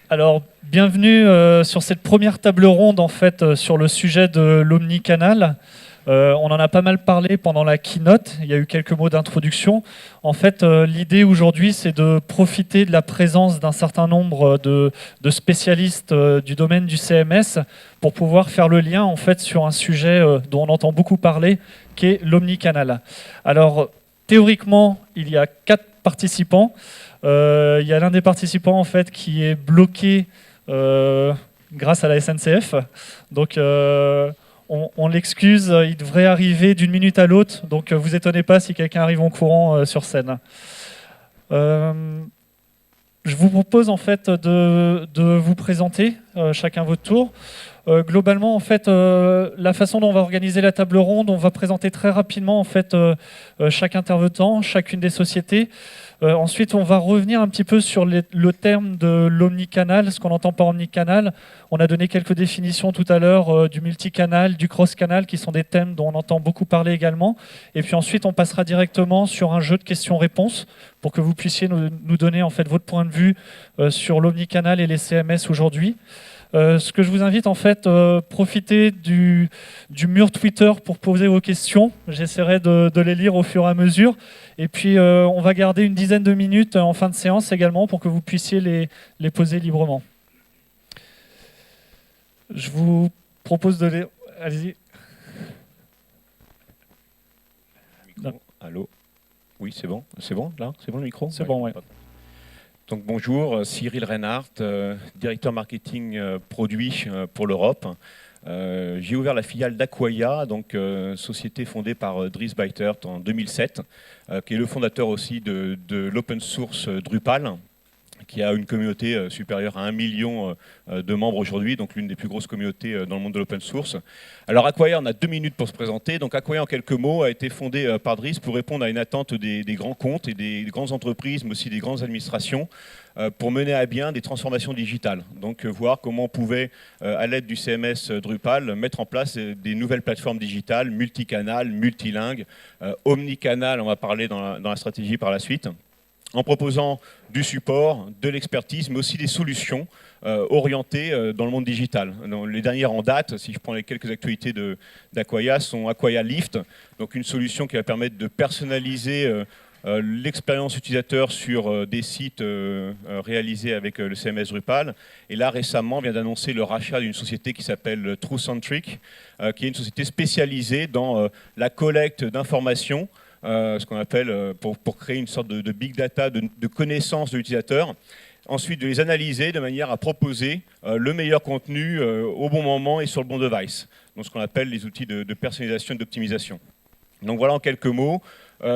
Alors, bienvenue sur cette première table ronde en fait sur le sujet de l'omnicanal. On en a pas mal parlé pendant la keynote, il y a eu quelques mots d'introduction. En fait, l'idée aujourd'hui, c'est de profiter de la présence d'un certain nombre de spécialistes du domaine du CMS pour pouvoir faire le lien en fait sur un sujet dont on entend beaucoup parler, qui est l'omnicanal. Alors, théoriquement, il y a 4 participants. Il y a l'un des participants en fait qui est bloqué grâce à la SNCF. Donc on l'excuse, il devrait arriver d'une minute à l'autre. Donc vous étonnez pas si quelqu'un arrive en courant sur scène. Je vous propose en fait de vous présenter chacun votre tour. Globalement, en fait, la façon dont on va organiser la table ronde, on va présenter très rapidement en fait chaque intervenant, chacune des sociétés. Ensuite, on va revenir un petit peu sur le terme de l'omnicanal, ce qu'on entend par omnicanal. On a donné quelques définitions tout à l'heure du multicanal, du cross-canal, qui sont des thèmes dont on entend beaucoup parler également. Et puis ensuite, on passera directement sur un jeu de questions-réponses pour que vous puissiez nous donner en fait votre point de vue sur l'omnicanal et les CMS aujourd'hui. Ce que je vous invite en fait, profitez du mur Twitter pour poser vos questions. J'essaierai de les lire au fur et à mesure. Et puis on va garder une dizaine de minutes en fin de séance également pour que vous puissiez les poser librement. Je vous propose de les... Allez-y. Allô. Oui, c'est bon là. C'est bon le micro. C'est bon, oui. Donc bonjour, Cyril Reinhardt, directeur marketing produit pour l'Europe. J'ai ouvert la filiale d'Acquaia, donc société fondée par Dries Beitert en 2007, qui est le fondateur aussi de l'open source Drupal, qui a une communauté supérieure à 1 million de membres aujourd'hui, donc l'une des plus grosses communautés dans le monde de l'open source. Alors Acquaia, on a 2 minutes pour se présenter. Donc Acquaia, en quelques mots, a été fondée par Dries pour répondre à une attente des grands comptes et des grandes entreprises, mais aussi des grandes administrations, pour mener à bien des transformations digitales. Donc voir comment on pouvait, à l'aide du CMS Drupal, mettre en place des nouvelles plateformes digitales, multicanales, multilingues, omnicanal, on va parler dans la stratégie par la suite, en proposant du support, de l'expertise, mais aussi des solutions orientées dans le monde digital. Les dernières en date, si je prends les quelques actualités d'Acquaia, sont Acquaia Lift, donc une solution qui va permettre de personnaliser l'expérience utilisateur sur des sites réalisés avec le CMS Drupal. Et là, récemment, on vient d'annoncer le rachat d'une société qui s'appelle TrueCentric, qui est une société spécialisée dans la collecte d'informations, ce qu'on appelle pour créer une sorte de big data, de connaissances de l'utilisateur. Ensuite, de les analyser de manière à proposer le meilleur contenu au bon moment et sur le bon device. Donc, ce qu'on appelle les outils de personnalisation et d'optimisation. Donc voilà en quelques mots.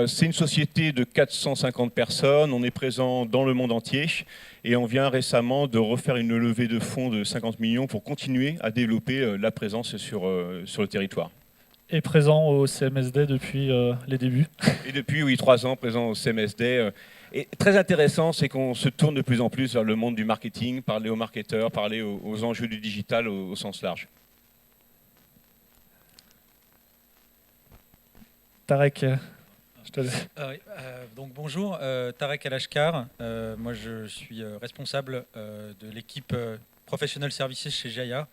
C'est une société de 450 personnes. On est présent dans le monde entier. Et on vient récemment de refaire une levée de fonds de 50 millions pour continuer à développer la présence sur le territoire. Et présent au CMSD depuis les débuts. Et depuis, oui, 3 ans, présent au CMSD. Et très intéressant, c'est qu'on se tourne de plus en plus vers le monde du marketing, parler aux marketeurs, parler aux enjeux du digital au sens large. Tarek, je te laisse. Donc bonjour, Tarek Alashkar. Moi, je suis responsable de l'équipe Professional Services chez Jaya.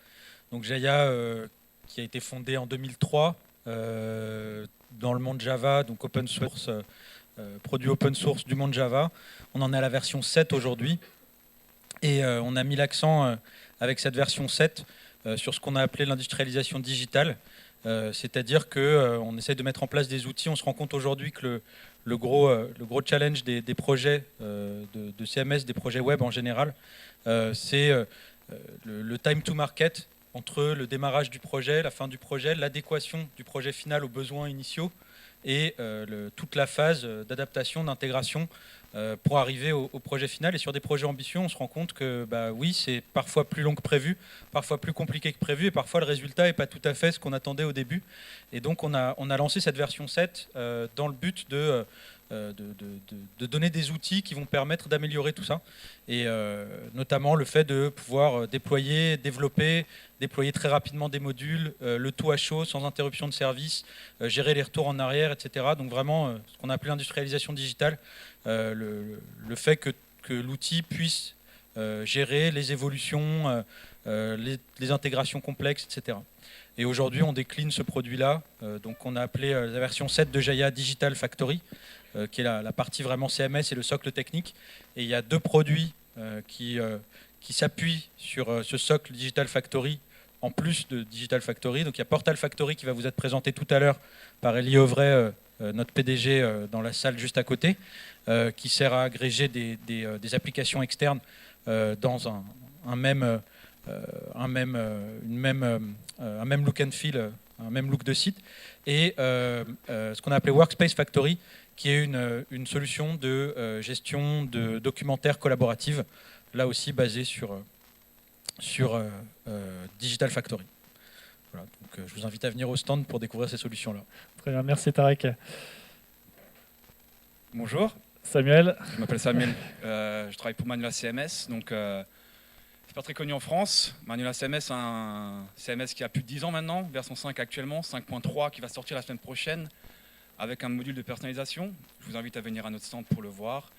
Donc Jaya, qui a été fondée en 2003 dans le monde Java, donc open source, produit open source du monde Java. On en est à la version 7 aujourd'hui. Et on a mis l'accent avec cette version 7 sur ce qu'on a appelé l'industrialisation digitale. C'est-à-dire qu'on essaie de mettre en place des outils. On se rend compte aujourd'hui que le gros challenge des projets de CMS, des projets web en général, c'est le time to market entre le démarrage du projet, la fin du projet, l'adéquation du projet final aux besoins initiaux et toute la phase d'adaptation, d'intégration pour arriver au projet final. Et sur des projets ambitieux, on se rend compte que oui, c'est parfois plus long que prévu, parfois plus compliqué que prévu, et parfois le résultat n'est pas tout à fait ce qu'on attendait au début. Et donc on a lancé cette version 7 dans le but de donner des outils qui vont permettre d'améliorer tout ça. Et notamment le fait de pouvoir développer très rapidement des modules, le tout à chaud, sans interruption de service, gérer les retours en arrière, etc. Donc vraiment, ce qu'on a appelé l'industrialisation digitale, le fait que l'outil puisse gérer les évolutions, les intégrations complexes, etc. Et aujourd'hui, on décline ce produit-là. Donc, on a appelé la version 7 de Jaya Digital Factory, qui est la partie vraiment CMS et le socle technique. Et il y a 2 produits qui s'appuient sur ce socle Digital Factory en plus de Digital Factory. Donc, il y a Portal Factory qui va vous être présenté tout à l'heure par Elie Auvray, notre PDG, dans la salle juste à côté, qui sert à agréger des applications externes dans un même look and feel, un même look de site, et ce qu'on a appelé Workspace Factory, qui est une solution de gestion de documentaire collaborative, là aussi basée sur Digital Factory. Voilà, donc, je vous invite à venir au stand pour découvrir ces solutions-là. Très bien, merci Tarek. Bonjour, Samuel. je m'appelle Samuel, je travaille pour Manuela CMS, donc c'est pas très connu en France. Manuela CMS, c'est un CMS qui a plus de 10 ans maintenant, version 5 actuellement, 5.3 qui va sortir la semaine prochaine avec un module de personnalisation. Je vous invite à venir à notre stand pour le voir.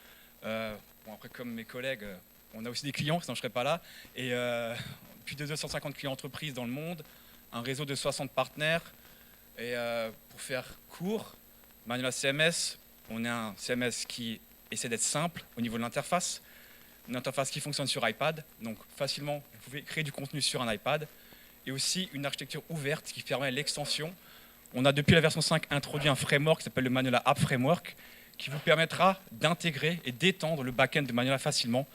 Bon, après, comme mes collègues, on a aussi des clients, sinon je ne serais pas là, et plus de 250 clients entreprises dans le monde, un réseau de 60 partenaires. Et pour faire court, Manuela CMS, on est un CMS qui essaie d'être simple au niveau de l'interface. Une interface qui fonctionne sur iPad, donc facilement, vous pouvez créer du contenu sur un iPad. Et aussi une architecture ouverte qui permet l'extension. On a depuis la version 5 introduit un framework qui s'appelle le Manuela App Framework, qui vous permettra d'intégrer et d'étendre le back-end de Manuela facilement.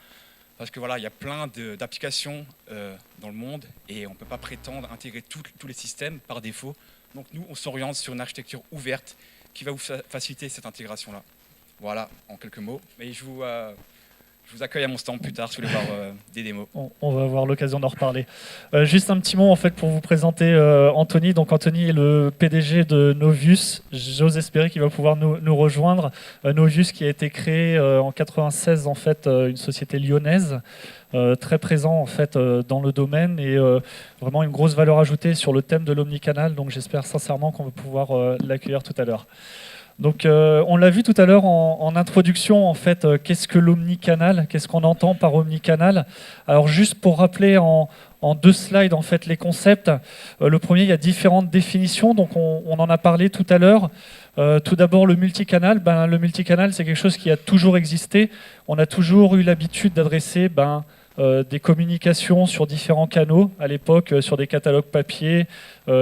Parce que voilà, il y a plein d'applications dans le monde et on ne peut pas prétendre intégrer tous les systèmes par défaut. Donc nous, on s'oriente sur une architecture ouverte qui va vous faciliter cette intégration-là. Voilà, en quelques mots. Mais je vous accueille à mon stand plus tard si vous voulez voir des démos. On va avoir l'occasion d'en reparler. Juste un petit mot en fait pour vous présenter Anthony. Donc Anthony est le PDG de Novius. J'ose espérer qu'il va pouvoir nous rejoindre. Novius qui a été créé en 96 en fait, une société lyonnaise. Très présent en fait dans le domaine et vraiment une grosse valeur ajoutée sur le thème de l'omnicanal. Donc j'espère sincèrement qu'on va pouvoir l'accueillir tout à l'heure. Donc on l'a vu tout à l'heure en introduction en fait, qu'est-ce que l'omnicanal, qu'est-ce qu'on entend par omnicanal. Alors juste pour rappeler en 2 slides en fait les concepts. Le premier, il y a différentes définitions, donc on en a parlé tout à l'heure. Tout d'abord le multicanal. Le multicanal c'est quelque chose qui a toujours existé. On a toujours eu l'habitude d'adresser des communications sur différents canaux, à l'époque sur des catalogues papier,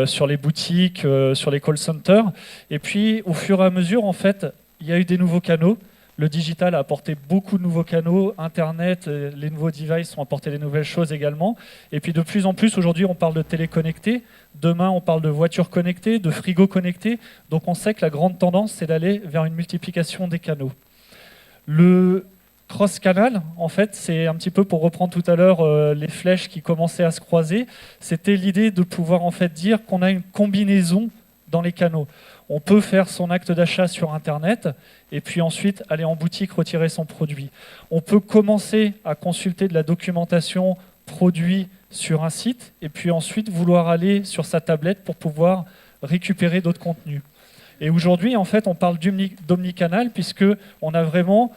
sur les boutiques, sur les call centers. Et puis au fur et à mesure, en fait, il y a eu des nouveaux canaux. Le digital a apporté beaucoup de nouveaux canaux, Internet, les nouveaux devices ont apporté des nouvelles choses également. Et puis de plus en plus, aujourd'hui, on parle de télé connectée. Demain, on parle de voitures connectées, de frigo connectés. Donc on sait que la grande tendance, c'est d'aller vers une multiplication des canaux. Le cross-canal, en fait, c'est un petit peu pour reprendre tout à l'heure les flèches qui commençaient à se croiser. C'était l'idée de pouvoir en fait dire qu'on a une combinaison dans les canaux. On peut faire son acte d'achat sur Internet et puis ensuite aller en boutique retirer son produit. On peut commencer à consulter de la documentation produit sur un site et puis ensuite vouloir aller sur sa tablette pour pouvoir récupérer d'autres contenus. Et aujourd'hui, en fait, on parle d'omnicanal puisqu'on a vraiment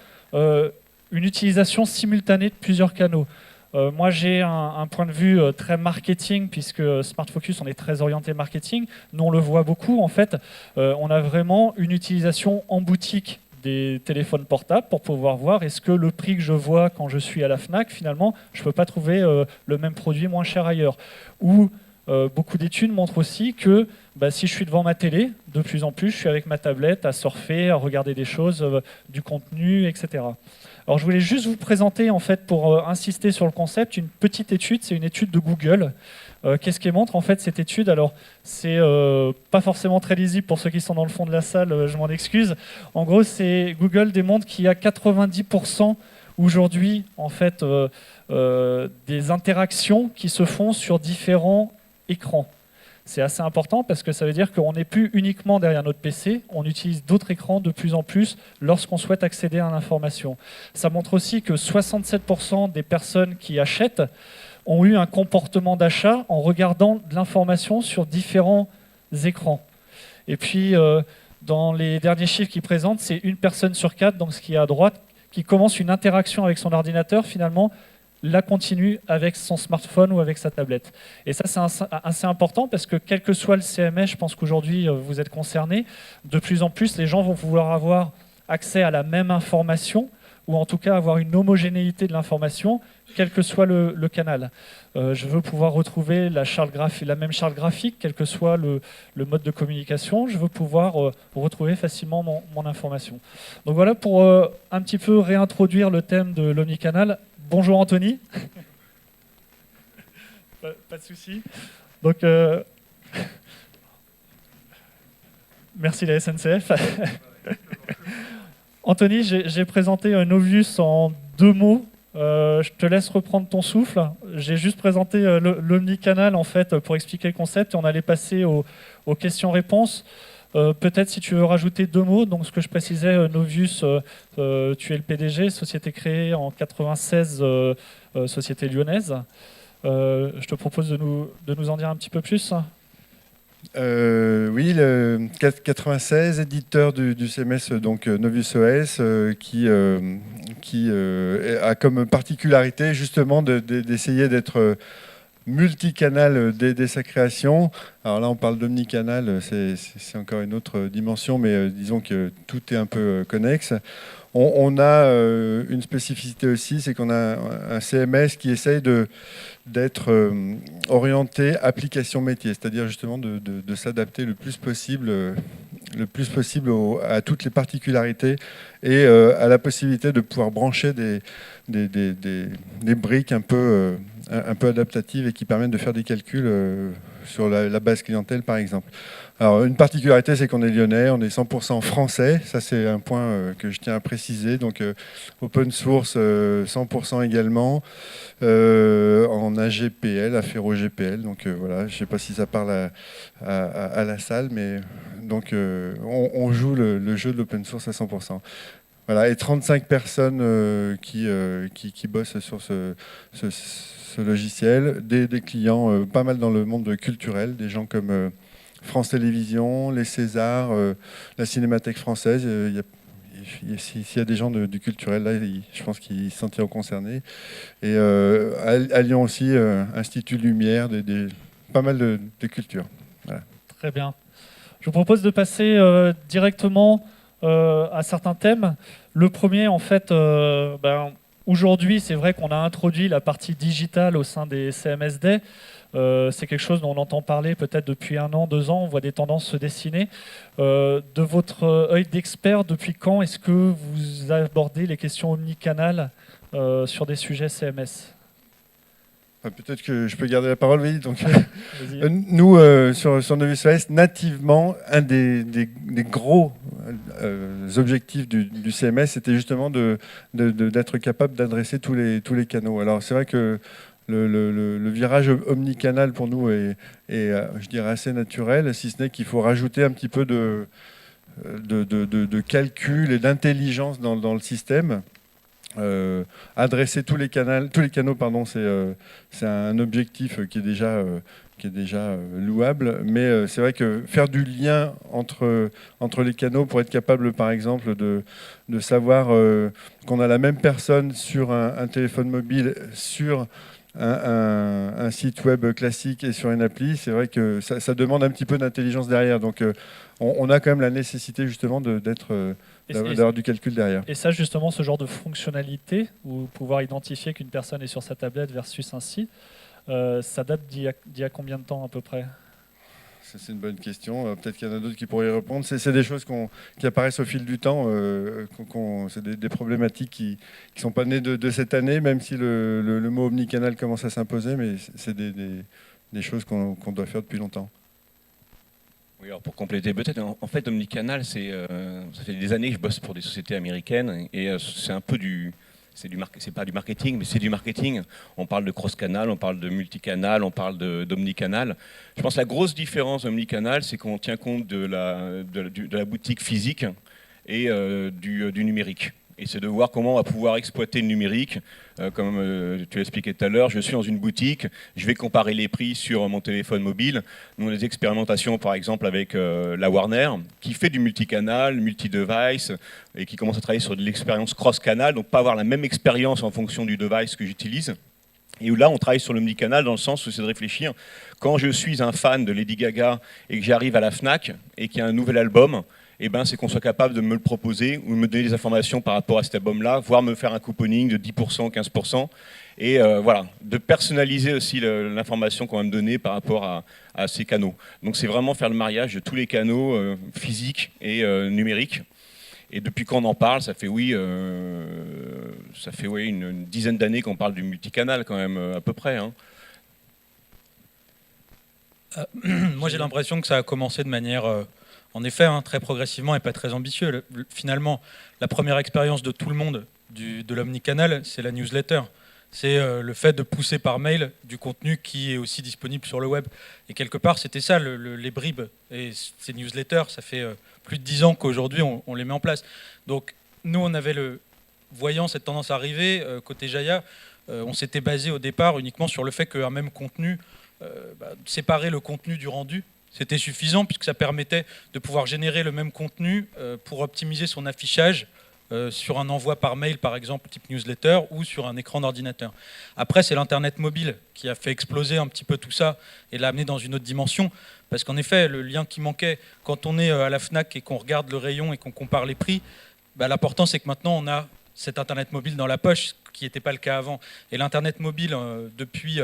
une utilisation simultanée de plusieurs canaux. Moi, j'ai un point de vue très marketing, puisque Smart Focus, on est très orienté marketing. Nous, on le voit beaucoup. En fait, on a vraiment une utilisation en boutique des téléphones portables pour pouvoir voir est-ce que le prix que je vois quand je suis à la FNAC, finalement, je ne peux pas trouver le même produit moins cher ailleurs. Ou beaucoup d'études montrent aussi que si je suis devant ma télé, de plus en plus, je suis avec ma tablette à surfer, à regarder des choses, du contenu, etc. Alors je voulais juste vous présenter, en fait, pour insister sur le concept, une petite étude, c'est une étude de Google. Qu'est-ce qu'elle montre en fait cette étude? Alors c'est pas forcément très lisible pour ceux qui sont dans le fond de la salle, je m'en excuse. En gros, Google démontre qu'il y a 90% aujourd'hui en fait des interactions qui se font sur différents écrans. C'est assez important parce que ça veut dire qu'on n'est plus uniquement derrière notre PC, on utilise d'autres écrans de plus en plus lorsqu'on souhaite accéder à l'information. Ça montre aussi que 67% des personnes qui achètent ont eu un comportement d'achat en regardant de l'information sur différents écrans. Et puis, dans les derniers chiffres qu'ils présentent, c'est 1 personne sur 4, donc ce qui est à droite, qui commence une interaction avec son ordinateur, finalement, la continue avec son smartphone ou avec sa tablette. Et ça, c'est assez important parce que quel que soit le CMS, je pense qu'aujourd'hui, vous êtes concernés, de plus en plus, les gens vont vouloir avoir accès à la même information ou en tout cas avoir une homogénéité de l'information, quel que soit le canal. Je veux pouvoir retrouver la même charte graphique, quel que soit le mode de communication. Je veux pouvoir retrouver facilement mon information. Donc voilà pour un petit peu réintroduire le thème de l'omnicanal. Bonjour Anthony. Pas de souci. Donc, merci la SNCF. Anthony, j'ai présenté un Novius en 2 mots. Je te laisse reprendre ton souffle. J'ai juste présenté l'omnicanal en fait pour expliquer le concept et on allait passer aux questions-réponses. Peut-être si tu veux rajouter 2 mots. Donc ce que je précisais, Novius, tu es le PDG, société créée en 96, société lyonnaise. Je te propose de nous en dire un petit peu plus. Oui, le 96, éditeur du CMS, donc Novius OS, qui a comme particularité justement d'essayer d'être multicanal dès sa création. Alors là, on parle d'omnicanal, c'est encore une autre dimension, mais disons que tout est un peu connexe. On a une spécificité aussi, c'est qu'on a un CMS qui essaye d'être orienté application métier, c'est-à-dire justement de s'adapter le plus possible à toutes les particularités et à la possibilité de pouvoir brancher des briques un peu adaptatives et qui permettent de faire des calculs sur la base clientèle, par exemple. Alors, une particularité, c'est qu'on est lyonnais, on est 100% français. Ça, c'est un point que je tiens à préciser. Donc, open source, 100% également, en AGPL, Affero GPL. Donc, voilà, je ne sais pas si ça parle à la salle, mais donc, on joue le jeu de l'open source à 100%. Voilà, et 35 personnes qui bossent sur ce logiciel, des clients pas mal dans le monde culturel, des gens comme France Télévisions, les Césars, la Cinémathèque française. S'il y a des gens du culturel, là, je pense qu'ils se sentiront concernés. Et à Lyon aussi, Institut Lumière, pas mal de culture. Voilà. Très bien. Je vous propose de passer directement à certains thèmes. Le premier, en fait, aujourd'hui, c'est vrai qu'on a introduit la partie digitale au sein des CMSD. C'est quelque chose dont on entend parler peut-être depuis 1 an, 2 ans. On voit des tendances se dessiner. De votre œil d'expert, depuis quand est-ce que vous abordez les questions omnicanales sur des sujets CMS ? Peut-être que je peux garder la parole, oui. Donc, nous, sur Novius OS, nativement, un des gros objectifs du CMS, c'était justement d'être capable d'adresser tous les canaux. Alors, c'est vrai que le virage omnicanal, pour nous, est, je dirais, assez naturel, si ce n'est qu'il faut rajouter un petit peu de calcul et d'intelligence dans le système. Adresser tous les canaux, pardon, c'est un objectif qui est déjà louable, mais c'est vrai que faire du lien entre les canaux pour être capable, par exemple, de savoir qu'on a la même personne sur un téléphone mobile, sur un site web classique et sur une appli, c'est vrai que ça demande un petit peu d'intelligence derrière. Donc on a quand même la nécessité justement d'avoir du calcul derrière. Et ça, justement, ce genre de fonctionnalité, ou pouvoir identifier qu'une personne est sur sa tablette versus un site, ça date d'il y a combien de temps à peu près ? C'est une bonne question. Peut-être qu'il y en a d'autres qui pourraient y répondre. C'est des choses qui apparaissent au fil du temps. C'est des problématiques qui ne sont pas nées de cette année, même si le mot omnicanal commence à s'imposer, mais c'est des choses qu'on doit faire depuis longtemps. Oui, alors pour compléter, peut-être, en fait, omnicanal, ça fait des années que je bosse pour des sociétés américaines et c'est un peu c'est pas du marketing, mais c'est du marketing. On parle de cross-canal, on parle de multicanal, on parle d'omnicanal. Je pense que la grosse différence omnicanal, c'est qu'on tient compte de la boutique physique et du numérique. Et c'est de voir comment on va pouvoir exploiter le numérique. Comme tu l'as expliqué tout à l'heure, je suis dans une boutique, je vais comparer les prix sur mon téléphone mobile. Nous, on a des expérimentations, par exemple, avec la Warner, qui fait du multicanal, multi-device, et qui commence à travailler sur de l'expérience cross-canal, donc pas avoir la même expérience en fonction du device que j'utilise. Et où là, on travaille sur l'omnicanal dans le sens où c'est de réfléchir, quand je suis un fan de Lady Gaga et que j'arrive à la FNAC et qu'il y a un nouvel album, eh ben, c'est qu'on soit capable de me le proposer ou de me donner des informations par rapport à cet album-là, voire me faire un couponing de 10%, 15%, et voilà, de personnaliser aussi l'information qu'on va me donner par rapport à ces canaux. Donc c'est vraiment faire le mariage de tous les canaux physiques et numériques. Et depuis qu'on en parle, ça fait une dizaine d'années qu'on parle du multicanal quand même, à peu près. Hein. Moi, j'ai l'impression que ça a commencé de manière, en effet, hein, très progressivement et pas très ambitieux. Finalement, la première expérience de tout le monde de l'omnicanal, c'est la newsletter. C'est le fait de pousser par mail du contenu qui est aussi disponible sur le web. Et quelque part, c'était ça, les bribes. Et ces newsletters, ça fait plus de 10 ans qu'aujourd'hui, on les met en place. Donc, nous, on avait voyant cette tendance arriver, côté Jaya, on s'était basé au départ uniquement sur le fait qu'un même contenu, séparer le contenu du rendu, c'était suffisant puisque ça permettait de pouvoir générer le même contenu pour optimiser son affichage sur un envoi par mail, par exemple, type newsletter, ou sur un écran d'ordinateur. Après, c'est l'Internet mobile qui a fait exploser un petit peu tout ça et l'a amené dans une autre dimension. Parce qu'en effet, le lien qui manquait, quand on est à la FNAC et qu'on regarde le rayon et qu'on compare les prix, l'important, c'est que maintenant, on a cet Internet mobile dans la poche, ce qui n'était pas le cas avant. Et l'Internet mobile, depuis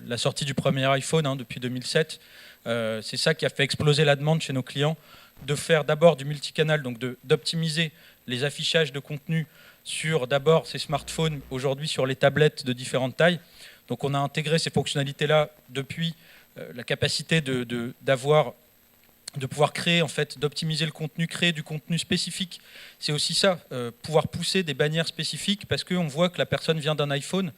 la sortie du premier iPhone, hein, depuis 2007, c'est ça qui a fait exploser la demande chez nos clients, de faire d'abord du multicanal, donc d'optimiser les affichages de contenu sur d'abord ces smartphones, aujourd'hui sur les tablettes de différentes tailles. Donc on a intégré ces fonctionnalités-là depuis la capacité de pouvoir créer, en fait, d'optimiser le contenu, créer du contenu spécifique. C'est aussi ça, pouvoir pousser des bannières spécifiques parce qu'on voit que la personne vient d'un iPhone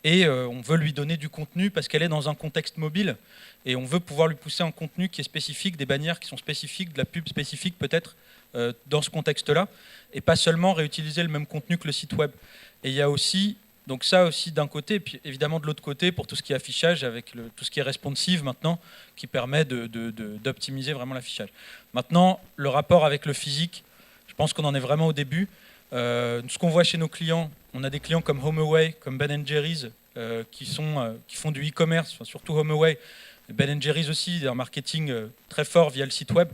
et on veut lui donner du contenu parce qu'elle est dans un contexte mobile et on veut pouvoir lui pousser un contenu qui est spécifique, des bannières qui sont spécifiques, de la pub spécifique peut-être dans ce contexte-là, et pas seulement réutiliser le même contenu que le site web. Et il y a aussi, donc ça aussi d'un côté, et puis évidemment de l'autre côté pour tout ce qui est affichage, avec tout ce qui est responsive maintenant, qui permet d'optimiser vraiment l'affichage. Maintenant, le rapport avec le physique, je pense qu'on en est vraiment au début. Ce qu'on voit chez nos clients, on a des clients comme HomeAway, comme Ben & Jerry's, qui font du e-commerce, enfin, surtout HomeAway. Ben & Jerry's aussi, un marketing très fort via le site web.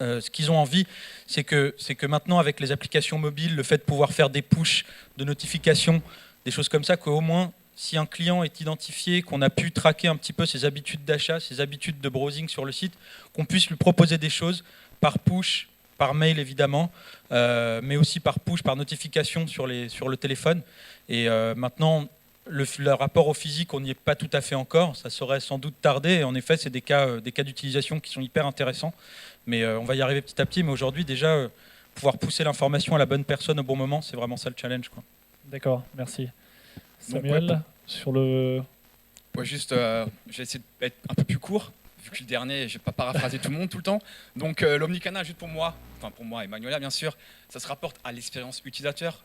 Ce qu'ils ont envie, c'est que maintenant, avec les applications mobiles, le fait de pouvoir faire des pushs de notifications, des choses comme ça, qu'au moins, si un client est identifié, qu'on a pu traquer un petit peu ses habitudes d'achat, ses habitudes de browsing sur le site, qu'on puisse lui proposer des choses par push, par mail évidemment, mais aussi par push, par notification sur le téléphone. Et maintenant, le rapport au physique, on n'y est pas tout à fait encore. Ça saurait sans doute tarder. Et en effet, c'est des cas d'utilisation qui sont hyper intéressants. Mais on va y arriver petit à petit. Mais aujourd'hui, déjà, pouvoir pousser l'information à la bonne personne au bon moment, c'est vraiment ça le challenge, quoi. D'accord, merci. Donc, Samuel, sur le... Ouais, juste, je vais essayer d'être un peu plus court, vu que je suis le dernier, je ne vais pas paraphraser tout le monde tout le temps. Donc l'omnicanal, juste pour moi et Manuela bien sûr, ça se rapporte à l'expérience utilisateur,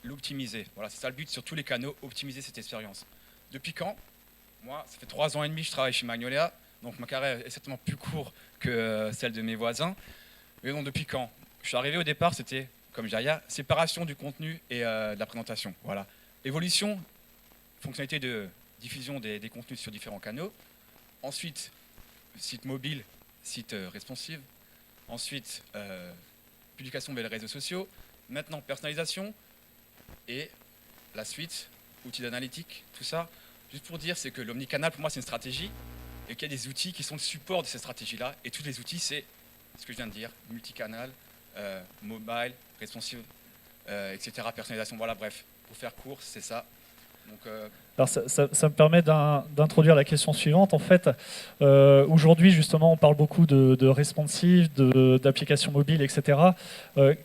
l'optimiser. Voilà, c'est ça le but sur tous les canaux, optimiser cette expérience. Depuis quand? Moi, ça fait 3 ans et demi que je travaille chez Magnolia, donc ma carrière est certainement plus courte que celle de mes voisins. Mais donc depuis quand? Je suis arrivé au départ, c'était, comme Jaya, séparation du contenu et de la présentation. Voilà. Évolution, fonctionnalité de diffusion des contenus sur différents canaux. Ensuite, site mobile, site responsive. Ensuite, publication vers les réseaux sociaux. Maintenant, personnalisation. Et la suite, outils d'analytique, tout ça. Juste pour dire, c'est que l'omnicanal, pour moi, c'est une stratégie. Et qu'il y a des outils qui sont le support de cette stratégie-là. Et tous les outils, c'est ce que je viens de dire. Multicanal, mobile, responsive, etc. Personnalisation, voilà, bref. Pour faire court, c'est ça. Donc, Alors ça me permet d'introduire la question suivante. En fait, aujourd'hui, justement, on parle beaucoup de responsive, d'applications mobiles, etc.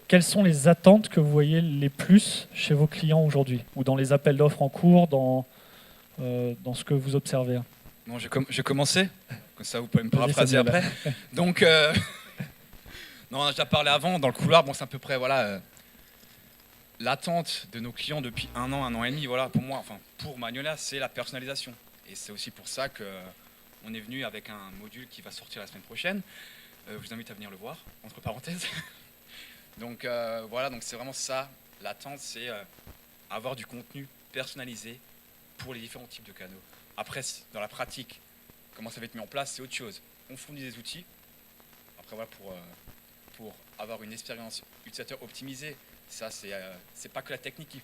Quelles sont les attentes que vous voyez les plus chez vos clients aujourd'hui, ou dans les appels d'offres en cours, dans ce que vous observez? bon, je vais commencer, comme ça vous pouvez me paraphraser après. Donc, non, on a déjà parlé avant, dans le couloir, bon, c'est à peu près, voilà... L'attente de nos clients depuis 1 an et demi, voilà, pour moi, enfin pour Magnolia, c'est la personnalisation. Et c'est aussi pour ça qu'on est venu avec un module qui va sortir la semaine prochaine. Je vous invite à venir le voir, entre parenthèses. Donc voilà, donc c'est vraiment ça. L'attente, c'est avoir du contenu personnalisé pour les différents types de canaux. Après, dans la pratique, comment ça va être mis en place, c'est autre chose. On fournit des outils. Après, voilà, pour avoir une expérience utilisateur optimisée, ça, c'est pas que la technique qui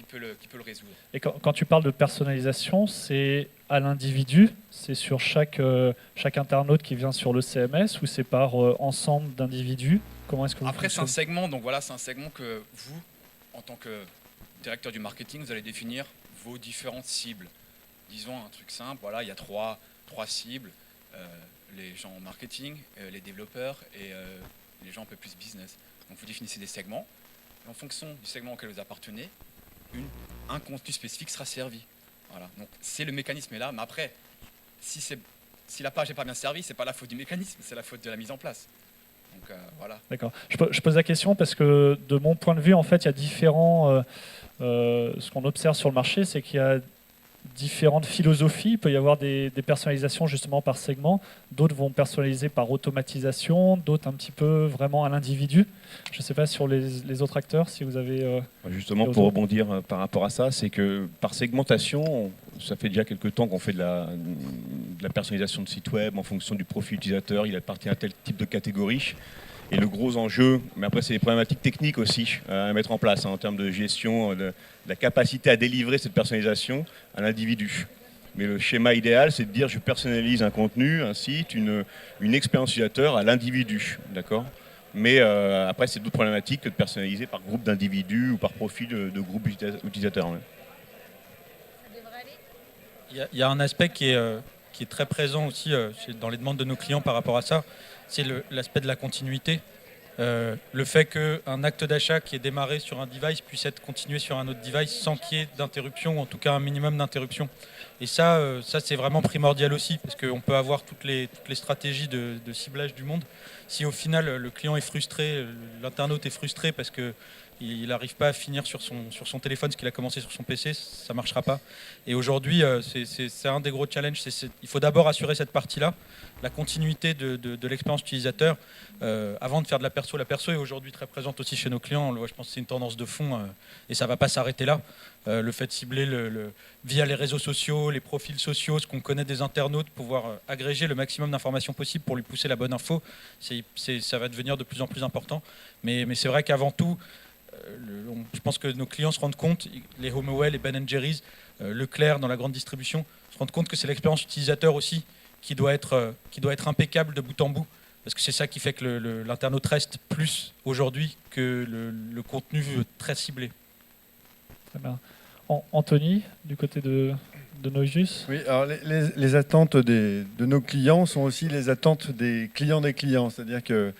peut le résoudre. Et quand tu parles de personnalisation, c'est à l'individu, c'est sur chaque internaute qui vient sur le CMS ou c'est par ensemble d'individus? Comment est-ce que vous Après, c'est un fonctionnez? segment, donc voilà, c'est un segment que vous, en tant que directeur du marketing, vous allez définir vos différentes cibles. Disons un truc simple, voilà, il y a trois cibles, les gens en marketing, les développeurs et les gens un peu plus business. Donc vous définissez des segments, et en fonction du segment auquel vous appartenez, un contenu spécifique sera servi. Voilà. Donc c'est le mécanisme est là, mais après, si la page n'est pas bien servie, c'est pas la faute du mécanisme, c'est la faute de la mise en place. Donc voilà. D'accord. Je pose la question parce que de mon point de vue, en fait, il y a différents. Ce qu'on observe sur le marché, c'est qu'il y a différentes philosophies. Il peut y avoir des personnalisations justement par segment. D'autres vont personnaliser par automatisation, d'autres un petit peu vraiment à l'individu. Je ne sais pas sur les autres acteurs si vous avez. Justement, pour rebondir par rapport à ça, c'est que par segmentation, ça fait déjà quelques temps qu'on fait de la personnalisation de site web en fonction du profil utilisateur. Il appartient à tel type de catégorie. Et le gros enjeu, mais après c'est des problématiques techniques aussi à mettre en place en termes de gestion, de la capacité à délivrer cette personnalisation à l'individu. Mais le schéma idéal, c'est de dire je personnalise un contenu, un site, une expérience utilisateur à l'individu, d'accord ? Mais après c'est d'autres problématiques que de personnaliser par groupe d'individus ou par profil de groupe utilisateur. Ouais. Il y a un aspect qui est très présent aussi dans les demandes de nos clients par rapport à ça, c'est l'aspect de la continuité. Le fait qu'un acte d'achat qui est démarré sur un device puisse être continué sur un autre device sans qu'il y ait d'interruption, ou en tout cas un minimum d'interruption. Et ça c'est vraiment primordial aussi, parce qu'on peut avoir toutes les stratégies de ciblage du monde. Si au final le client est frustré, l'internaute est frustré parce que il n'arrive pas à finir sur son téléphone ce qu'il a commencé sur son PC, ça ne marchera pas. Et aujourd'hui, c'est un des gros challenges. Il faut d'abord assurer cette partie-là, la continuité de l'expérience utilisateur, avant de faire de la perso. La perso est aujourd'hui très présente aussi chez nos clients. Je pense que c'est une tendance de fond et ça ne va pas s'arrêter là. Le fait de cibler via les réseaux sociaux, les profils sociaux, ce qu'on connaît des internautes, pouvoir agréger le maximum d'informations possibles pour lui pousser la bonne info, ça va devenir de plus en plus important. Mais c'est vrai qu'avant tout, je pense que nos clients se rendent compte, les HomeAway, les Ben & Jerry's, Leclerc dans la grande distribution, se rendent compte que c'est l'expérience utilisateur aussi qui doit être impeccable de bout en bout. Parce que c'est ça qui fait que l'internaute reste plus aujourd'hui que le contenu très ciblé. Très bien. Anthony, du côté de Noisus. Oui, alors les attentes de nos clients sont aussi les attentes des clients. C'est-à-dire que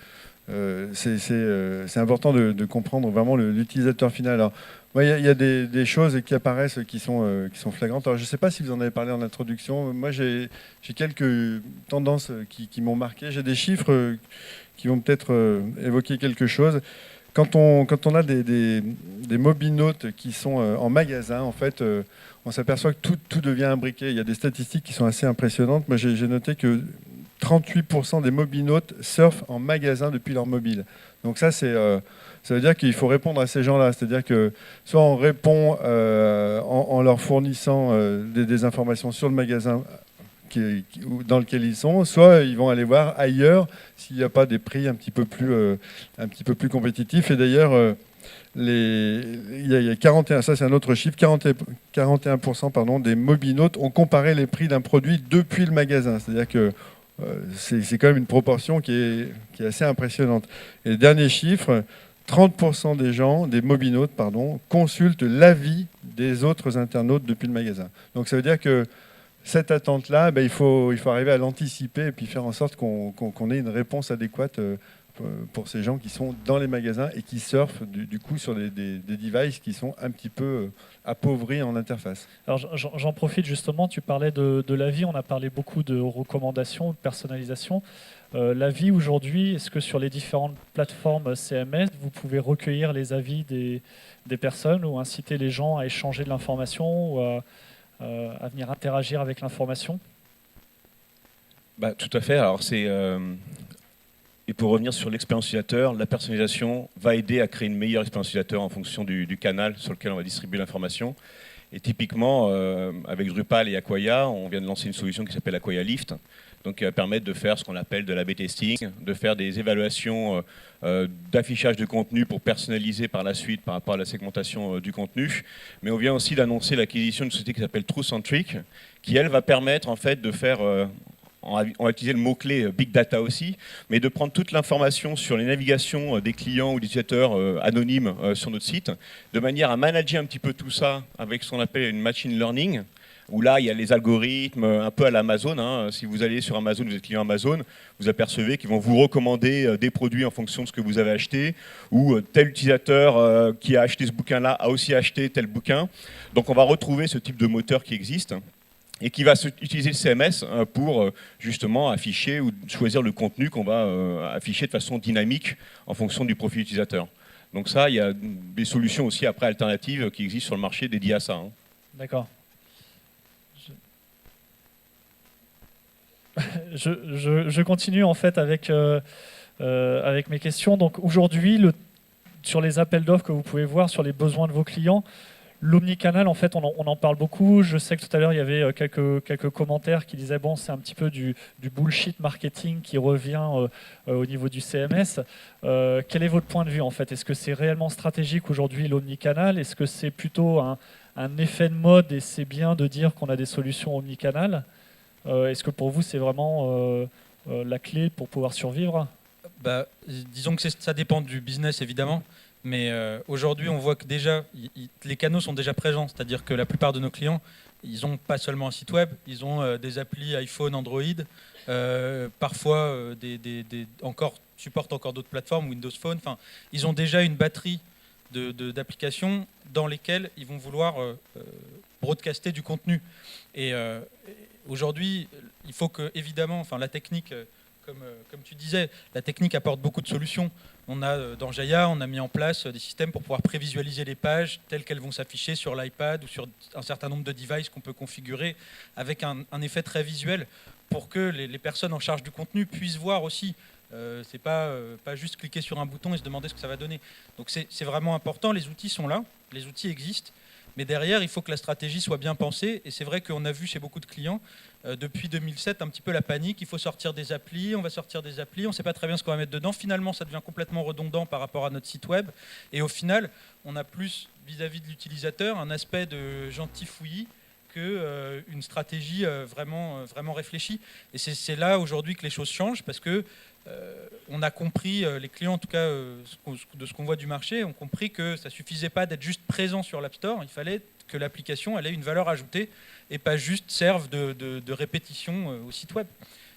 c'est important de comprendre vraiment l'utilisateur final. Alors, il y a des choses qui apparaissent qui sont flagrantes. Alors, je ne sais pas si vous en avez parlé en introduction. Moi, j'ai quelques tendances qui m'ont marqué. J'ai des chiffres qui vont peut-être évoquer quelque chose. Quand on a des mobinotes qui sont en magasin, en fait, on s'aperçoit que tout devient imbriqué. Il y a des statistiques qui sont assez impressionnantes. Moi, j'ai noté que 38% des mobinotes surfent en magasin depuis leur mobile. Donc ça veut dire qu'il faut répondre à ces gens-là. C'est-à-dire que soit on répond en leur fournissant des informations sur le magasin dans lequel ils sont, soit ils vont aller voir ailleurs s'il n'y a pas des prix un petit peu plus compétitifs. Et d'ailleurs, il y a 41, ça c'est un autre chiffre, 41% des mobinotes ont comparé les prix d'un produit depuis le magasin. C'est-à-dire que c'est quand même une proportion qui est assez impressionnante. Et le dernier chiffre, 30% des mobinotes, consultent l'avis des autres internautes depuis le magasin. Donc ça veut dire que cette attente-là, il faut arriver à l'anticiper et puis faire en sorte qu'on ait une réponse adéquate pour ces gens qui sont dans les magasins et qui surfent du coup sur des devices qui sont un petit peu appauvris en interface. Alors j'en profite justement, tu parlais de l'avis, on a parlé beaucoup de recommandations, de personnalisation. L'avis aujourd'hui, est-ce que sur les différentes plateformes CMS, vous pouvez recueillir les avis des personnes ou inciter les gens à échanger de l'information ou à venir interagir avec l'information? Tout à fait. Alors et pour revenir sur l'expérience utilisateur, la personnalisation va aider à créer une meilleure expérience utilisateur en fonction du canal sur lequel on va distribuer l'information. Et typiquement, avec Drupal et Acquia, on vient de lancer une solution qui s'appelle Acquia Lift, donc qui va permettre de faire ce qu'on appelle de l'A/B testing, de faire des évaluations d'affichage de contenu pour personnaliser par la suite par rapport à la segmentation du contenu. Mais on vient aussi d'annoncer l'acquisition d'une société qui s'appelle TrueCentric, qui elle va permettre en fait de faire, on va utiliser le mot-clé Big Data aussi, mais de prendre toute l'information sur les navigations des clients ou des utilisateurs anonymes sur notre site, de manière à manager un petit peu tout ça avec ce qu'on appelle une machine learning, où là, il y a les algorithmes un peu à l'Amazon. Hein. Si vous allez sur Amazon, vous êtes client Amazon, vous apercevez qu'ils vont vous recommander des produits en fonction de ce que vous avez acheté, ou tel utilisateur qui a acheté ce bouquin-là a aussi acheté tel bouquin. Donc on va retrouver ce type de moteur qui existe et qui va utiliser le CMS pour justement afficher ou choisir le contenu qu'on va afficher de façon dynamique en fonction du profil utilisateur. Donc ça, il y a des solutions aussi après alternatives qui existent sur le marché dédiées à ça. Hein. D'accord. Je continue en fait avec mes questions. Donc aujourd'hui, sur les appels d'offres que vous pouvez voir, sur les besoins de vos clients, l'omnicanal, en fait, on en parle beaucoup. Je sais que tout à l'heure, il y avait quelques commentaires qui disaient bon, c'est un petit peu du bullshit marketing qui revient au niveau du CMS. Quel est votre point de vue en fait? Est-ce que c'est réellement stratégique aujourd'hui l'omnicanal? Est-ce que c'est plutôt un effet de mode et c'est bien de dire qu'on a des solutions omnicanal? Est-ce que pour vous, c'est vraiment la clé pour pouvoir survivre? Disons que ça dépend du business, évidemment. Mais aujourd'hui, on voit que déjà, les canaux sont déjà présents. C'est-à-dire que la plupart de nos clients, ils n'ont pas seulement un site web, ils ont des applis iPhone, Android, parfois supportent encore d'autres plateformes, Windows Phone. Enfin, ils ont déjà une batterie d'applications dans lesquelles ils vont vouloir broadcaster du contenu. Et aujourd'hui, il faut que, évidemment, la technique, comme tu disais, la technique apporte beaucoup de solutions. Dans Jaya, on a mis en place des systèmes pour pouvoir prévisualiser les pages telles qu'elles vont s'afficher sur l'iPad ou sur un certain nombre de devices qu'on peut configurer avec un effet très visuel pour que les personnes en charge du contenu puissent voir aussi. C'est pas juste cliquer sur un bouton et se demander ce que ça va donner. Donc c'est vraiment important. Les outils sont là, les outils existent. Mais derrière, il faut que la stratégie soit bien pensée. Et c'est vrai qu'on a vu chez beaucoup de clients, depuis 2007, un petit peu la panique. Il faut sortir des applis, on va sortir des applis, on ne sait pas très bien ce qu'on va mettre dedans. Finalement, ça devient complètement redondant par rapport à notre site web. Et au final, on a plus, vis-à-vis de l'utilisateur, un aspect de gentil fouillis qu'une stratégie vraiment réfléchie. Et c'est là, aujourd'hui, que les choses changent, parce que on a compris, les clients en tout cas de ce qu'on voit du marché, ont compris que ça ne suffisait pas d'être juste présent sur l'App Store, il fallait que l'application ait une valeur ajoutée et pas juste serve de répétition au site web.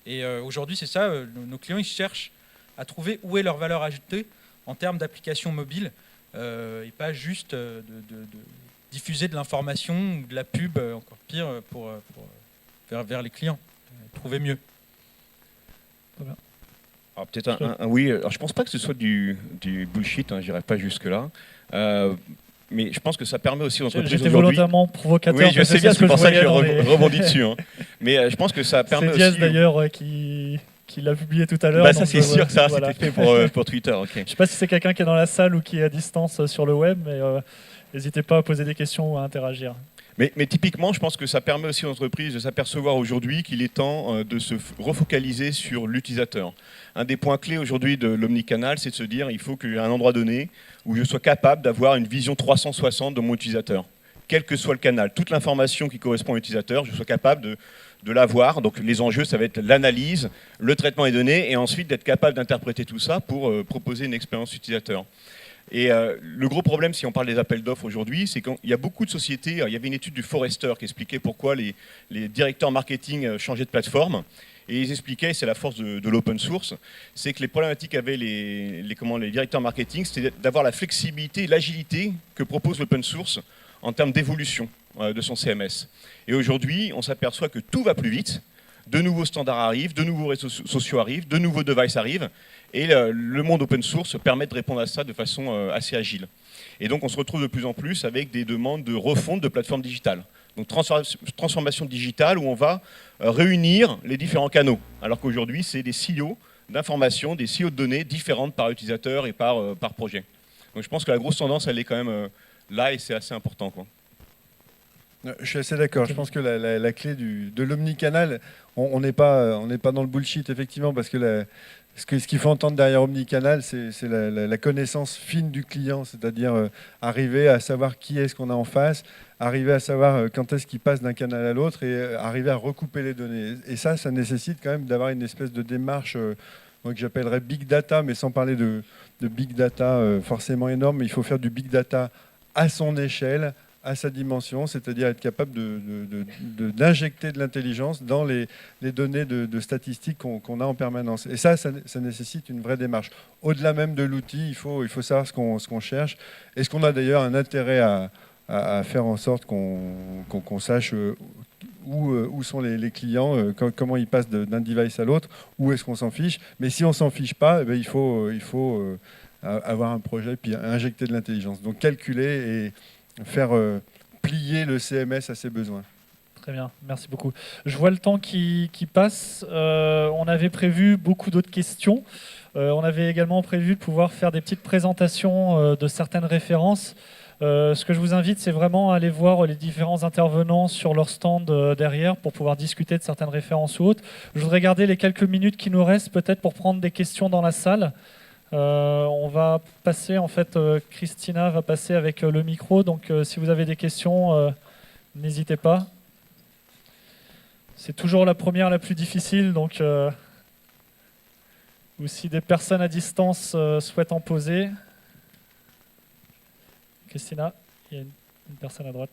Et aujourd'hui c'est ça, nos clients ils cherchent à trouver où est leur valeur ajoutée en termes d'application mobile et pas juste de diffuser de l'information ou de la pub, encore pire, vers les clients, trouver mieux. Très bien. Alors peut-être oui. Alors je pense pas que ce soit du bullshit. Hein, j'irai pas jusque là. Mais je pense que ça permet aussi aux entreprises aujourd'hui. J'étais volontairement provocateur. Oui, je sais bien. C'est pour ça que je rebondis dessus. Hein. Mais je pense que ça permet aussi. C'est Diaz d'ailleurs qui l'a publié tout à l'heure. Ça c'est sûr que ça c'était fait pour Twitter. Okay. Je sais pas si c'est quelqu'un qui est dans la salle ou qui est à distance sur le web, mais n'hésitez pas à poser des questions ou à interagir. Mais typiquement, je pense que ça permet aussi aux entreprises de s'apercevoir aujourd'hui qu'il est temps de se refocaliser sur l'utilisateur. Un des points clés aujourd'hui de l'omnicanal, c'est de se dire il faut qu'il y ait un endroit donné où je sois capable d'avoir une vision 360 de mon utilisateur. Quel que soit le canal, toute l'information qui correspond à l'utilisateur, je sois capable de l'avoir. Donc les enjeux, ça va être l'analyse, le traitement des données, et ensuite d'être capable d'interpréter tout ça pour proposer une expérience utilisateur. Et le gros problème, si on parle des appels d'offres aujourd'hui, c'est qu'il y a beaucoup de sociétés. Il y avait une étude du Forrester qui expliquait pourquoi les directeurs marketing changeaient de plateforme. Et ils expliquaient, c'est la force de l'open source, c'est que les problématiques qu'avaient les directeurs marketing, c'était d'avoir la flexibilité, l'agilité que propose l'open source en termes d'évolution de son CMS. Et aujourd'hui, on s'aperçoit que tout va plus vite. De nouveaux standards arrivent, de nouveaux réseaux sociaux arrivent, de nouveaux devices arrivent. Et le monde open source permet de répondre à ça de façon assez agile. Et donc on se retrouve de plus en plus avec des demandes de refonte de plateformes digitales. Donc transformation digitale où on va réunir les différents canaux. Alors qu'aujourd'hui c'est des silos d'informations, des silos de données différentes par utilisateur et par projet. Donc je pense que la grosse tendance elle est quand même là et c'est assez important, quoi. Je suis assez d'accord. Je pense que la clé de l'omnicanal, on n'est pas dans le bullshit, effectivement, parce que ce qu'il faut entendre derrière omnicanal, c'est la connaissance fine du client, c'est-à-dire arriver à savoir qui est-ce qu'on a en face, arriver à savoir quand est-ce qu'il passe d'un canal à l'autre et arriver à recouper les données. Et ça nécessite quand même d'avoir une espèce de démarche que j'appellerais big data, mais sans parler de big data forcément énorme. Il faut faire du big data à son échelle, à sa dimension, c'est-à-dire être capable d'injecter de l'intelligence dans les données de statistiques qu'on a en permanence. Et ça nécessite une vraie démarche. Au-delà même de l'outil, il faut savoir ce qu'on cherche. Est-ce qu'on a d'ailleurs un intérêt à faire en sorte qu'on sache où sont les clients, comment ils passent d'un device à l'autre, où est-ce qu'on s'en fiche. Mais si on ne s'en fiche pas, il faut avoir un projet puis injecter de l'intelligence. Donc calculer et faire plier le CMS à ses besoins. Très bien, merci beaucoup. Je vois le temps qui passe. On avait prévu beaucoup d'autres questions. On avait également prévu de pouvoir faire des petites présentations de certaines références. Ce que je vous invite, c'est vraiment à aller voir les différents intervenants sur leur stand derrière pour pouvoir discuter de certaines références ou autres. Je voudrais garder les quelques minutes qui nous restent peut-être pour prendre des questions dans la salle. On va passer, en fait, Christina va passer avec le micro, donc si vous avez des questions, n'hésitez pas. C'est toujours la première la plus difficile, donc ou si des personnes à distance souhaitent en poser. Christina, il y a une personne à droite.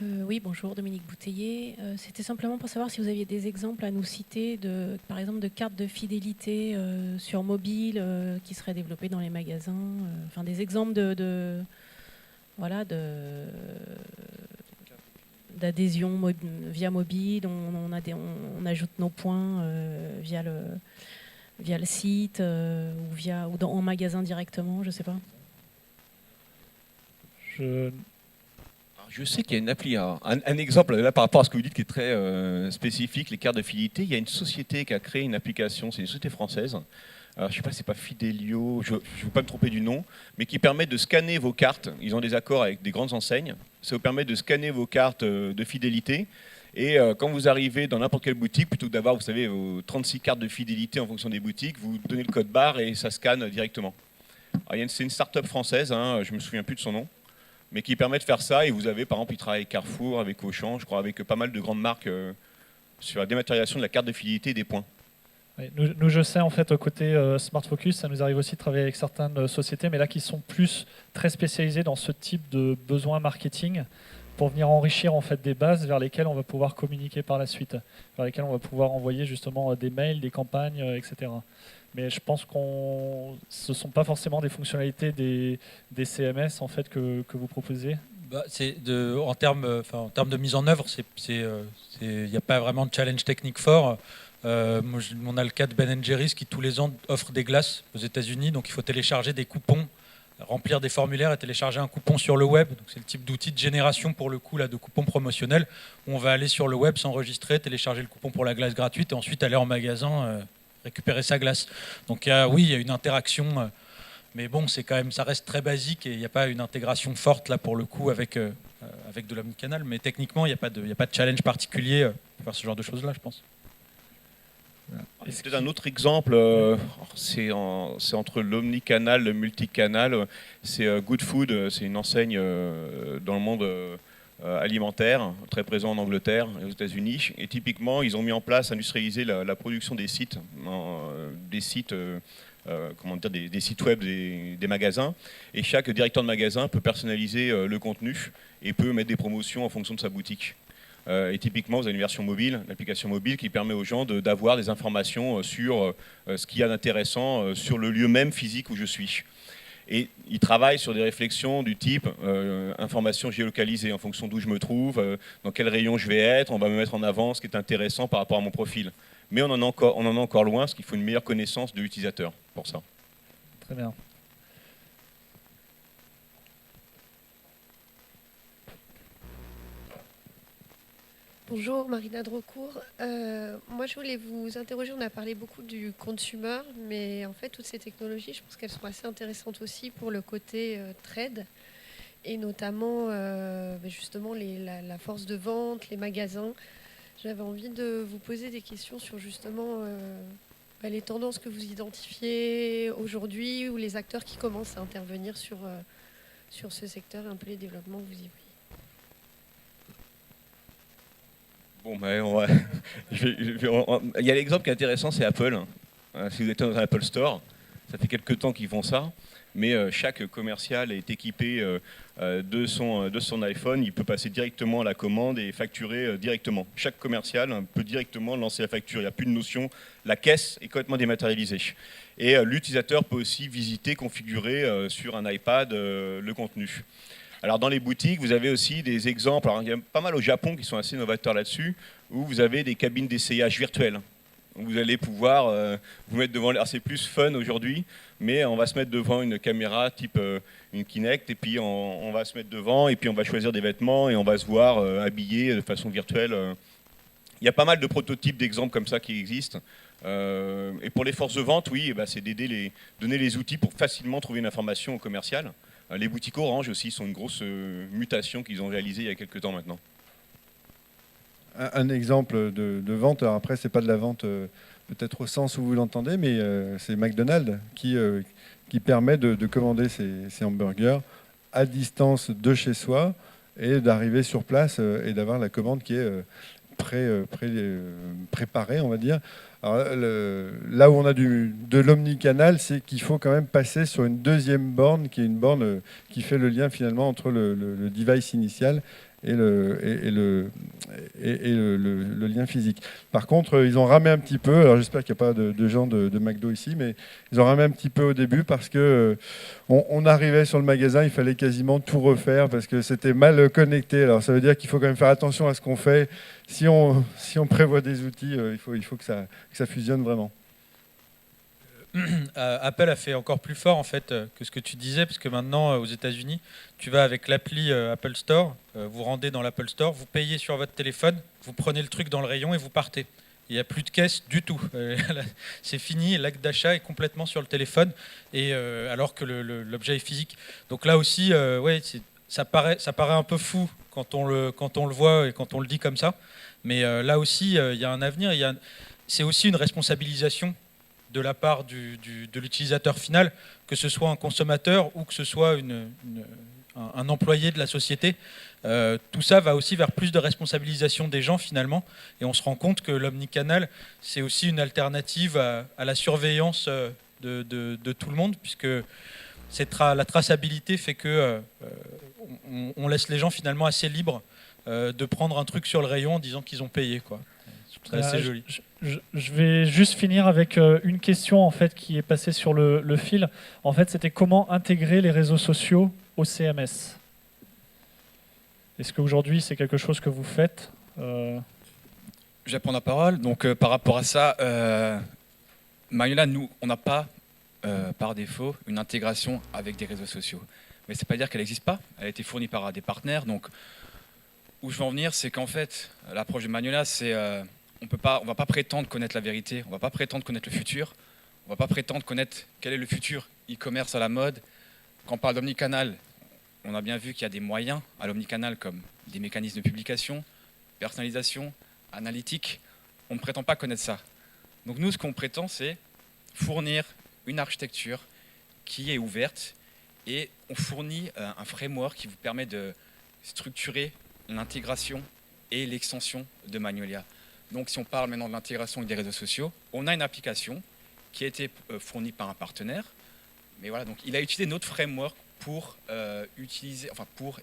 Oui, bonjour, Dominique Bouteiller. C'était simplement pour savoir si vous aviez des exemples à nous citer, par exemple, de cartes de fidélité sur mobile qui seraient développées dans les magasins. Enfin, des exemples d'adhésion via mobile. On ajoute nos points via le site ou en magasin directement, je ne sais pas. Je sais qu'il y a une appli, un exemple là par rapport à ce que vous dites qui est très spécifique, les cartes de fidélité. Il y a une société qui a créé une application, c'est une société française. Alors, je ne sais pas, c'est pas Fidelio, je ne veux pas me tromper du nom, mais qui permet de scanner vos cartes. Ils ont des accords avec des grandes enseignes. Ça vous permet de scanner vos cartes de fidélité. Et quand vous arrivez dans n'importe quelle boutique, plutôt que d'avoir, vous savez, vos 36 cartes de fidélité en fonction des boutiques, vous donnez le code barre et ça scanne directement. C'est une start-up française, je ne me souviens plus de son nom, mais qui permet de faire ça. Et vous avez, par exemple, ils travaillent avec Carrefour, avec Auchan, je crois, avec pas mal de grandes marques sur la dématérialisation de la carte de fidélité et des points. Oui, nous, je sais, en fait, côté Smart Focus, ça nous arrive aussi de travailler avec certaines sociétés, mais là, qui sont plus très spécialisées dans ce type de besoins marketing pour venir enrichir, en fait, des bases vers lesquelles on va pouvoir communiquer par la suite, vers lesquelles on va pouvoir envoyer justement des mails, des campagnes, etc. Mais je pense que ce ne sont pas forcément des fonctionnalités des CMS, en fait, que vous proposez. En termes de mise en œuvre, il n'y a pas vraiment de challenge technique fort. On a le cas de Ben & Jerry's qui tous les ans offre des glaces aux États-Unis, donc il faut télécharger des coupons, remplir des formulaires et télécharger un coupon sur le web. Donc c'est le type d'outil de génération pour le coup là, de coupons promotionnels où on va aller sur le web, s'enregistrer, télécharger le coupon pour la glace gratuite et ensuite aller en magasin récupérer sa glace. Donc oui, il y a une interaction, mais bon, c'est quand même, ça reste très basique et il n'y a pas une intégration forte là pour le coup avec de l'omnicanal. Mais techniquement, il n'y a pas de challenge particulier pour faire ce genre de choses là, je pense. C'est peut-être un autre exemple, c'est entre l'omnicanal, le multicanal, c'est Good Food, c'est une enseigne dans le monde alimentaire, très présent en Angleterre et aux États-Unis. Et typiquement, ils ont mis en place, industrialisé la production des sites, des sites web des magasins. Et chaque directeur de magasin peut personnaliser le contenu et peut mettre des promotions en fonction de sa boutique. Et typiquement, vous avez une version mobile, l'application mobile qui permet aux gens d'avoir des informations sur ce qu'il y a d'intéressant sur le lieu même physique où je suis. Et ils travaillent sur des réflexions du type information géolocalisée en fonction d'où je me trouve, dans quel rayon je vais être, on va me mettre en avant ce qui est intéressant par rapport à mon profil. Mais on en est encore loin, parce qu'il faut une meilleure connaissance de l'utilisateur pour ça. Très bien. Bonjour, Marina Drocourt. Moi, je voulais vous interroger. On a parlé beaucoup du consumer, mais en fait, toutes ces technologies, je pense qu'elles sont assez intéressantes aussi pour le côté trade, et notamment justement la force de vente, les magasins. J'avais envie de vous poser des questions sur justement les tendances que vous identifiez aujourd'hui, ou les acteurs qui commencent à intervenir sur ce secteur, un peu les développements que vous y voyez. Bon, ben, il y a l'exemple qui est intéressant, c'est Apple. Si vous êtes dans un Apple Store, ça fait quelques temps qu'ils font ça, mais chaque commercial est équipé de son iPhone. Il peut passer directement la commande et facturer directement. Chaque commercial peut directement lancer la facture. Il n'y a plus de notion. La caisse est complètement dématérialisée. Et l'utilisateur peut aussi visiter, configurer sur un iPad le contenu. Alors dans les boutiques, vous avez aussi des exemples, alors il y a pas mal au Japon qui sont assez novateurs là-dessus, où vous avez des cabines d'essayage virtuelles. Vous allez pouvoir vous mettre devant, alors c'est plus fun aujourd'hui, mais on va se mettre devant une caméra type une Kinect, et puis on va se mettre devant, et puis on va choisir des vêtements, et on va se voir habillé de façon virtuelle. Il y a pas mal de prototypes, d'exemples comme ça qui existent. Et pour les forces de vente, oui, c'est d'aider donner les outils pour facilement trouver une information au commercial. Les boutiques Orange aussi sont une grosse mutation qu'ils ont réalisée il y a quelques temps maintenant. Un exemple de vente, alors après c'est pas de la vente peut-être au sens où vous l'entendez, mais c'est McDonald's qui permet de commander ses hamburgers à distance de chez soi et d'arriver sur place et d'avoir la commande qui est préparée, on va dire. Alors, là où on a de l'omnicanal, c'est qu'il faut quand même passer sur une deuxième borne, qui est une borne qui fait le lien finalement entre le device initial et le lien physique. Par contre, ils ont ramé un petit peu, alors j'espère qu'il n'y a pas de gens de McDo ici, mais ils ont ramé un petit peu au début parce que on arrivait sur le magasin, il fallait quasiment tout refaire parce que c'était mal connecté. Alors ça veut dire qu'il faut quand même faire attention à ce qu'on fait. Si on prévoit des outils, il faut que ça fusionne vraiment. Apple a fait encore plus fort en fait que ce que tu disais, parce que maintenant aux États-Unis, tu vas avec l'appli Apple Store, vous rendez dans l'Apple Store, vous payez sur votre téléphone, vous prenez le truc dans le rayon et vous partez. Il n'y a plus de caisse du tout. C'est fini, l'acte d'achat est complètement sur le téléphone, et alors que l'objet est physique. Donc là aussi, ça paraît un peu fou quand on le voit et quand on le dit comme ça. Mais là aussi, il y a un avenir. C'est aussi une responsabilisation de la part de l'utilisateur final, que ce soit un consommateur ou que ce soit un employé de la société. Tout ça va aussi vers plus de responsabilisation des gens finalement, et on se rend compte que l'omnicanal, c'est aussi une alternative à la surveillance de tout le monde, puisque la traçabilité fait que on laisse les gens finalement assez libres de prendre un truc sur le rayon en disant qu'ils ont payé, quoi. C'est assez joli. Je vais juste finir avec une question en fait qui est passée sur le fil. En fait, c'était comment intégrer les réseaux sociaux au CMS. Est-ce qu'aujourd'hui c'est quelque chose que vous faites Je vais prendre la parole. Donc par rapport à ça, Magnolia, nous, on n'a pas par défaut une intégration avec des réseaux sociaux. Mais c'est pas dire qu'elle n'existe pas. Elle a été fournie par des partenaires. Donc où je veux en venir, c'est qu'en fait, l'approche de Magnolia, c'est on ne va pas prétendre connaître la vérité, on ne va pas prétendre connaître le futur, on ne va pas prétendre connaître quel est le futur e-commerce à la mode. Quand on parle d'omnicanal, on a bien vu qu'il y a des moyens à l'omnicanal comme des mécanismes de publication, personnalisation, analytique. On ne prétend pas connaître ça. Donc nous, ce qu'on prétend, c'est fournir une architecture qui est ouverte, et on fournit un framework qui vous permet de structurer l'intégration et l'extension de Magnolia. Donc si on parle maintenant de l'intégration avec des réseaux sociaux, on a une application qui a été fournie par un partenaire, mais voilà, donc il a utilisé notre framework pour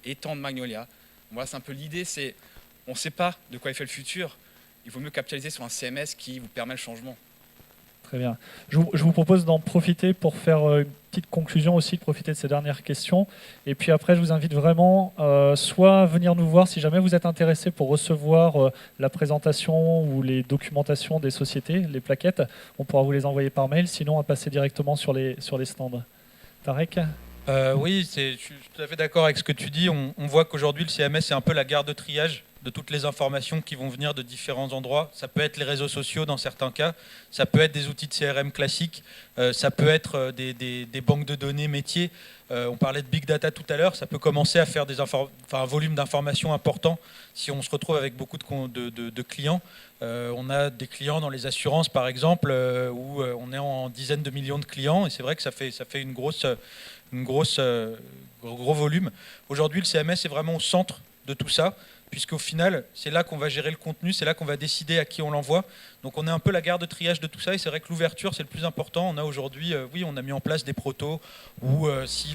étendre Magnolia. Voilà, c'est un peu l'idée, c'est on ne sait pas de quoi il fait le futur, il vaut mieux capitaliser sur un CMS qui vous permet le changement. Très bien. Je vous propose d'en profiter pour faire une petite conclusion aussi, de profiter de ces dernières questions. Et puis après, je vous invite vraiment soit à venir nous voir si jamais vous êtes intéressé pour recevoir la présentation ou les documentations des sociétés, les plaquettes. On pourra vous les envoyer par mail, sinon à passer directement sur les stands. Tarek ? Oui, je suis tout à fait d'accord avec ce que tu dis. On voit qu'aujourd'hui, le CMS, c'est un peu la gare de triage de toutes les informations qui vont venir de différents endroits. Ça peut être les réseaux sociaux dans certains cas, ça peut être des outils de CRM classiques, ça peut être des banques de données métiers. On parlait de big data tout à l'heure, ça peut commencer à faire un volume d'informations important si on se retrouve avec beaucoup de clients. On a des clients dans les assurances, par exemple, où on est en dizaines de millions de clients, et c'est vrai que ça fait un gros volume. Aujourd'hui, le CMS est vraiment au centre de tout ça, puisqu'au final, c'est là qu'on va gérer le contenu, c'est là qu'on va décider à qui on l'envoie. Donc on est un peu la gare de triage de tout ça, et c'est vrai que l'ouverture, c'est le plus important. On a aujourd'hui, oui, on a mis en place des protos, où si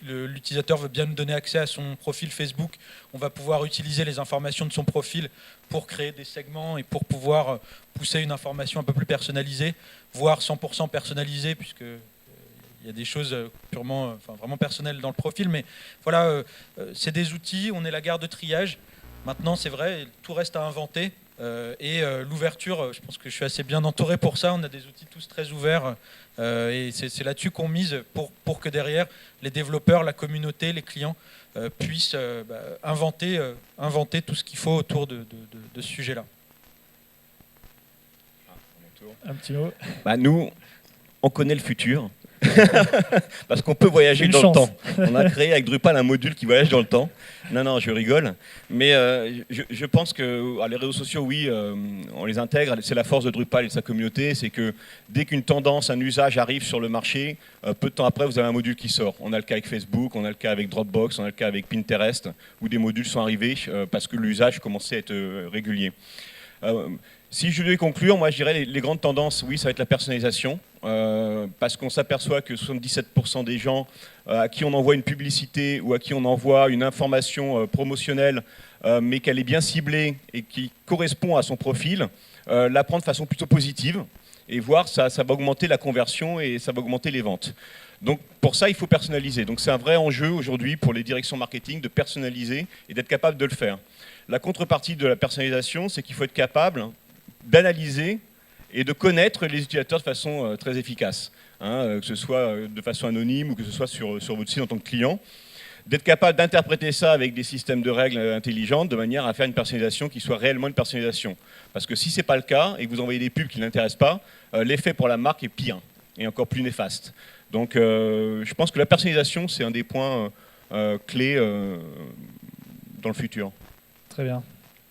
l'utilisateur veut bien nous donner accès à son profil Facebook, on va pouvoir utiliser les informations de son profil pour créer des segments et pour pouvoir pousser une information un peu plus personnalisée, voire 100% personnalisée, puisque il y a des choses vraiment personnelles dans le profil, mais voilà, c'est des outils, on est la gare de triage. Maintenant, c'est vrai, tout reste à inventer. L'ouverture, je pense que je suis assez bien entouré pour ça. On a des outils tous très ouverts. Et c'est là-dessus qu'on mise pour que derrière, les développeurs, la communauté, les clients puissent inventer tout ce qu'il faut autour de ce sujet-là. Un petit mot. Nous, on connaît le futur. Parce qu'on peut voyager dans le temps. On a créé avec Drupal un module qui voyage dans le temps. Non, je rigole. Mais je pense que les réseaux sociaux, oui, on les intègre. C'est la force de Drupal et de sa communauté. C'est que dès qu'une tendance, un usage arrive sur le marché, peu de temps après, vous avez un module qui sort. On a le cas avec Facebook, on a le cas avec Dropbox, on a le cas avec Pinterest, où des modules sont arrivés parce que l'usage commençait à être régulier. Si je devais conclure, moi je dirais les grandes tendances, oui, ça va être la personnalisation, parce qu'on s'aperçoit que 77% des gens à qui on envoie une publicité ou à qui on envoie une information promotionnelle, mais qu'elle est bien ciblée et qui correspond à son profil, la prend de façon plutôt positive, et voir ça va augmenter la conversion et ça va augmenter les ventes. Donc pour ça, il faut personnaliser. Donc c'est un vrai enjeu aujourd'hui pour les directions marketing de personnaliser et d'être capable de le faire. La contrepartie de la personnalisation, c'est qu'il faut être capable d'analyser et de connaître les utilisateurs de façon très efficace, que ce soit de façon anonyme ou que ce soit sur votre site en tant que client, d'être capable d'interpréter ça avec des systèmes de règles intelligentes de manière à faire une personnalisation qui soit réellement une personnalisation. Parce que si ce n'est pas le cas et que vous envoyez des pubs qui ne l'intéressent pas, l'effet pour la marque est pire et encore plus néfaste. Donc je pense que la personnalisation, c'est un des points clés dans le futur. Très bien.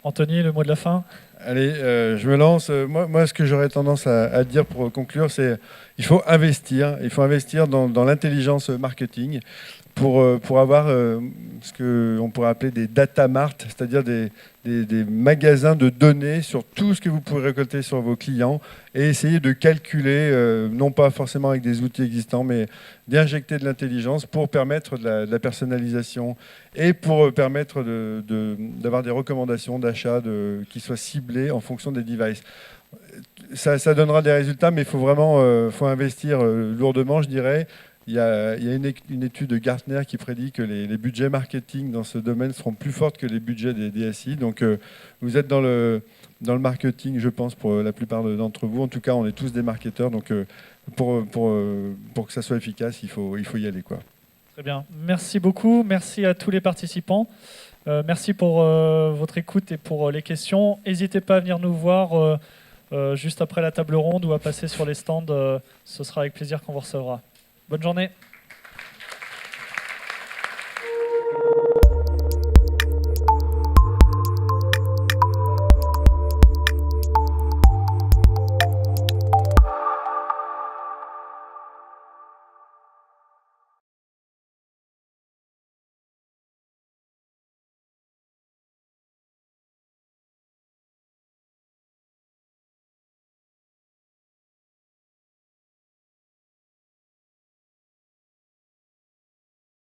Anthony, le mot de la fin ? Allez, je me lance. Moi, ce que j'aurais tendance à dire pour conclure, c'est qu'il faut investir. Il faut investir dans l'intelligence marketing pour avoir ce qu'on pourrait appeler des data marts, c'est-à-dire des magasins de données sur tout ce que vous pouvez récolter sur vos clients et essayer de calculer, non pas forcément avec des outils existants, mais d'injecter de l'intelligence pour permettre de la personnalisation et pour permettre d'avoir des recommandations d'achat qui soient ciblées en fonction des devices. Ça donnera des résultats, mais il faut vraiment faut investir lourdement, je dirais. Il y a une étude de Gartner qui prédit que les budgets marketing dans ce domaine seront plus forts que les budgets des DSI. Donc vous êtes dans le marketing, je pense, pour la plupart d'entre vous. En tout cas, on est tous des marketeurs. Donc pour que ça soit efficace, il faut y aller, quoi. Très bien. Merci beaucoup. Merci à tous les participants. Merci pour votre écoute et pour les questions. N'hésitez pas à venir nous voir juste après la table ronde ou à passer sur les stands. Ce sera avec plaisir qu'on vous recevra. Bonne journée.